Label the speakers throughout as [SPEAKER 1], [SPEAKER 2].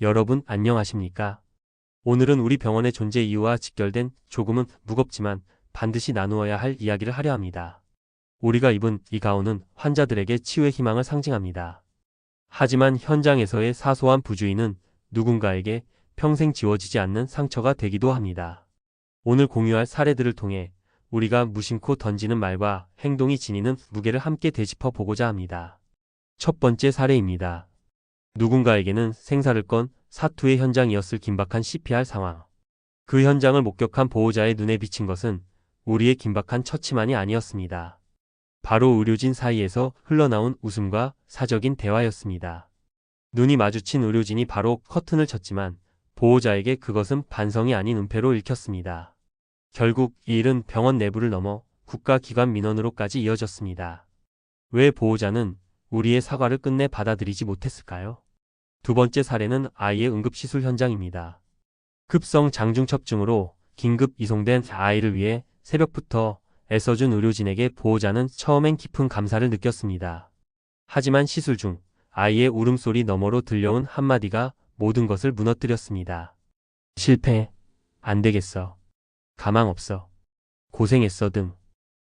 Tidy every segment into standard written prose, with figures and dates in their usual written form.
[SPEAKER 1] 여러분 안녕하십니까? 오늘은 우리 병원의 존재 이유와 직결된 조금은 무겁지만 반드시 나누어야 할 이야기를 하려 합니다. 우리가 입은 이 가운은 환자들에게 치유의 희망을 상징합니다. 하지만 현장에서의 사소한 부주의는 누군가에게 평생 지워지지 않는 상처가 되기도 합니다. 오늘 공유할 사례들을 통해 우리가 무심코 던지는 말과 행동이 지니는 무게를 함께 되짚어 보고자 합니다. 첫 번째 사례입니다. 누군가에게는 생사를 건 사투의 현장이었을 긴박한 CPR 상황. 그 현장을 목격한 보호자의 눈에 비친 것은 우리의 긴박한 처치만이 아니었습니다. 바로 의료진 사이에서 흘러나온 웃음과 사적인 대화였습니다. 눈이 마주친 의료진이 바로 커튼을 쳤지만 보호자에게 그것은 반성이 아닌 은폐로 읽혔습니다. 결국 이 일은 병원 내부를 넘어 국가기관 민원으로까지 이어졌습니다. 왜 보호자는 우리의 사과를 끝내 받아들이지 못했을까요? 두 번째 사례는 아이의 응급시술 현장입니다. 급성 장중첩중으로 긴급 이송된 아이를 위해 새벽부터 애써준 의료진에게 보호자는 처음엔 깊은 감사를 느꼈습니다. 하지만 시술 중 아이의 울음소리 너머로 들려온 한마디가 모든 것을 무너뜨렸습니다. 실패. 안 되겠어. 가망 없어. 고생했어 등.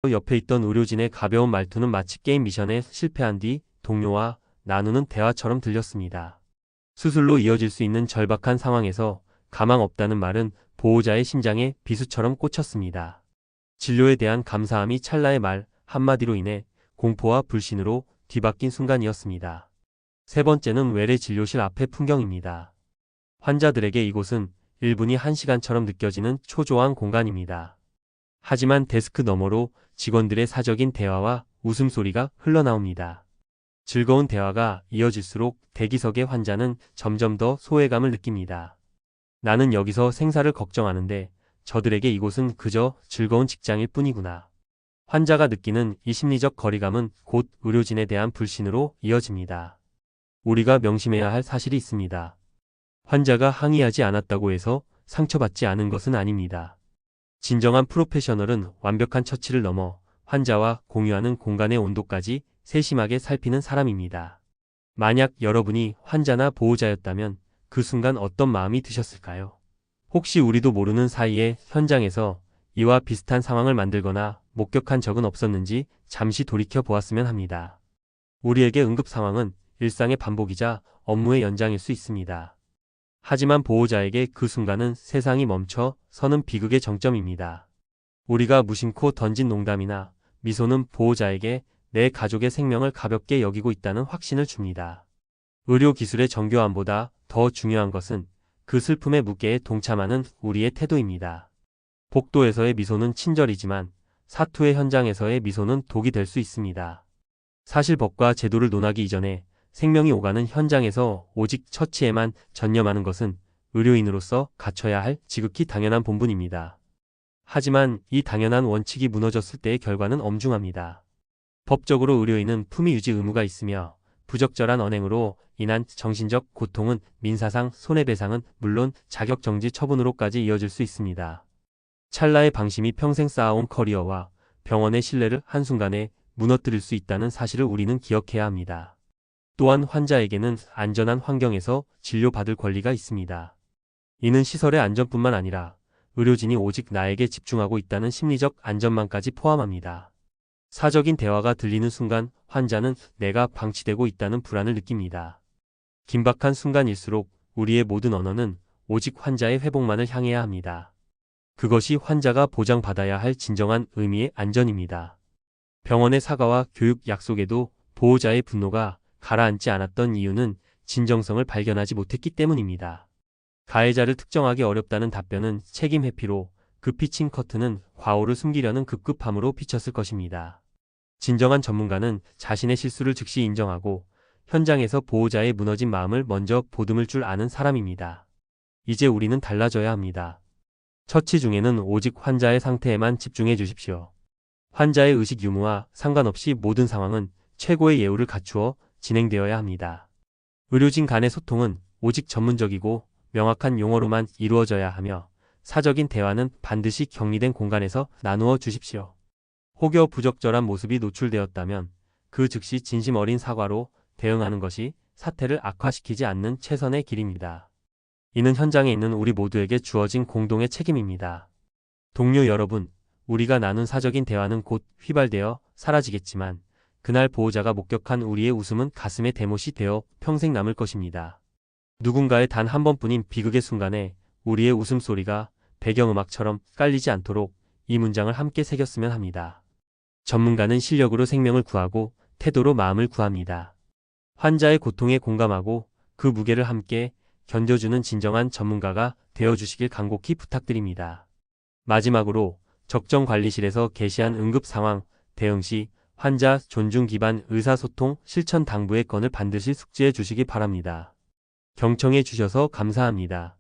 [SPEAKER 1] 옆에 있던 의료진의 가벼운 말투는 마치 게임 미션에 실패한 뒤 동료와 나누는 대화처럼 들렸습니다. 수술로 이어질 수 있는 절박한 상황에서 가망 없다는 말은 보호자의 심장에 비수처럼 꽂혔습니다. 진료에 대한 감사함이 찰나의 말 한마디로 인해 공포와 불신으로 뒤바뀐 순간이었습니다. 세 번째는 외래 진료실 앞의 풍경입니다. 환자들에게 이곳은 1분이 1시간처럼 느껴지는 초조한 공간입니다. 하지만 데스크 너머로 직원들의 사적인 대화와 웃음소리가 흘러나옵니다. 즐거운 대화가 이어질수록 대기석의 환자는 점점 더 소외감을 느낍니다. 나는 여기서 생사를 걱정하는데 저들에게 이곳은 그저 즐거운 직장일 뿐이구나. 환자가 느끼는 이 심리적 거리감은 곧 의료진에 대한 불신으로 이어집니다. 우리가 명심해야 할 사실이 있습니다. 환자가 항의하지 않았다고 해서 상처받지 않은 것은 아닙니다. 진정한 프로페셔널은 완벽한 처치를 넘어 환자와 공유하는 공간의 온도까지 세심하게 살피는 사람입니다. 만약 여러분이 환자나 보호자였다면 그 순간 어떤 마음이 드셨을까요? 혹시 우리도 모르는 사이에 현장에서 이와 비슷한 상황을 만들거나 목격한 적은 없었는지 잠시 돌이켜 보았으면 합니다. 우리에게 응급 상황은 일상의 반복이자 업무의 연장일 수 있습니다. 하지만 보호자에게 그 순간은 세상이 멈춰 서는 비극의 정점입니다. 우리가 무심코 던진 농담이나 미소는 보호자에게 내 가족의 생명을 가볍게 여기고 있다는 확신을 줍니다. 의료기술의 정교함보다 더 중요한 것은 그 슬픔의 무게에 동참하는 우리의 태도입니다. 복도에서의 미소는 친절이지만 사투의 현장에서의 미소는 독이 될 수 있습니다. 사실 법과 제도를 논하기 이전에 생명이 오가는 현장에서 오직 처치에만 전념하는 것은 의료인으로서 갖춰야 할 지극히 당연한 본분입니다. 하지만 이 당연한 원칙이 무너졌을 때의 결과는 엄중합니다. 법적으로 의료인은 품위 유지 의무가 있으며 부적절한 언행으로 인한 정신적 고통은 민사상 손해배상은 물론 자격정지 처분으로까지 이어질 수 있습니다. 찰나의 방심이 평생 쌓아온 커리어와 병원의 신뢰를 한순간에 무너뜨릴 수 있다는 사실을 우리는 기억해야 합니다. 또한 환자에게는 안전한 환경에서 진료받을 권리가 있습니다. 이는 시설의 안전뿐만 아니라 의료진이 오직 나에게 집중하고 있다는 심리적 안전망까지 포함합니다. 사적인 대화가 들리는 순간 환자는 내가 방치되고 있다는 불안을 느낍니다. 긴박한 순간일수록 우리의 모든 언어는 오직 환자의 회복만을 향해야 합니다. 그것이 환자가 보장받아야 할 진정한 의미의 안전입니다. 병원의 사과와 교육 약속에도 보호자의 분노가 가라앉지 않았던 이유는 진정성을 발견하지 못했기 때문입니다. 가해자를 특정하기 어렵다는 답변은 책임 회피로, 급히 친 커튼은 과오를 숨기려는 급급함으로 비쳤을 것입니다. 진정한 전문가는 자신의 실수를 즉시 인정하고 현장에서 보호자의 무너진 마음을 먼저 보듬을 줄 아는 사람입니다. 이제 우리는 달라져야 합니다. 처치 중에는 오직 환자의 상태에만 집중해 주십시오. 환자의 의식 유무와 상관없이 모든 상황은 최고의 예우를 갖추어 진행되어야 합니다. 의료진 간의 소통은 오직 전문적이고 명확한 용어로만 이루어져야 하며 사적인 대화는 반드시 격리된 공간에서 나누어 주십시오. 혹여 부적절한 모습이 노출되었다면 그 즉시 진심 어린 사과로 대응하는 것이 사태를 악화시키지 않는 최선의 길입니다. 이는 현장에 있는 우리 모두에게 주어진 공동의 책임입니다. 동료 여러분, 우리가 나눈 사적인 대화는 곧 휘발되어 사라지겠지만 그날 보호자가 목격한 우리의 웃음은 가슴에 대못이 되어 평생 남을 것입니다. 누군가의 단 한 번뿐인 비극의 순간에 우리의 웃음소리가 배경음악처럼 깔리지 않도록 이 문장을 함께 새겼으면 합니다. 전문가는 실력으로 생명을 구하고 태도로 마음을 구합니다. 환자의 고통에 공감하고 그 무게를 함께 견뎌주는 진정한 전문가가 되어주시길 간곡히 부탁드립니다. 마지막으로 적정관리실에서 게시한 응급상황 대응 시 환자 존중 기반 의사소통 실천 당부의 건을 반드시 숙지해 주시기 바랍니다. 경청해 주셔서 감사합니다.